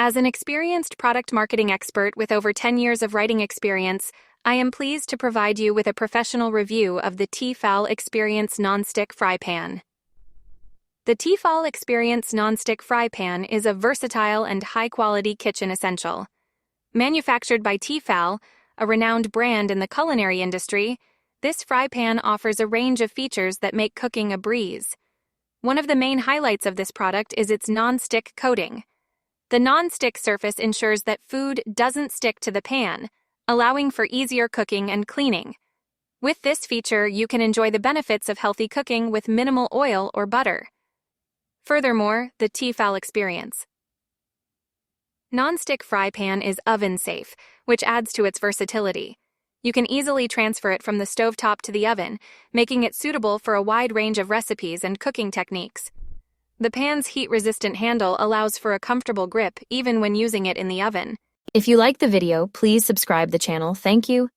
As an experienced product marketing expert with over 10 years of writing experience, I am pleased to provide you with a professional review of the Tefal Experience Nonstick Fry Pan. The Tefal Experience Nonstick Fry Pan is a versatile and high-quality kitchen essential. Manufactured by Tefal, a renowned brand in the culinary industry, this fry pan offers a range of features that make cooking a breeze. One of the main highlights of this product is its non-stick coating. The non-stick surface ensures that food doesn't stick to the pan, allowing for easier cooking and cleaning. With this feature, you can enjoy the benefits of healthy cooking with minimal oil or butter. Furthermore, the Tefal Experience Non-stick fry pan is oven-safe, which adds to its versatility. You can easily transfer it from the stovetop to the oven, making it suitable for a wide range of recipes and cooking techniques. The pan's heat-resistant handle allows for a comfortable grip even when using it in the oven. If you like the video, please subscribe the channel. Thank you.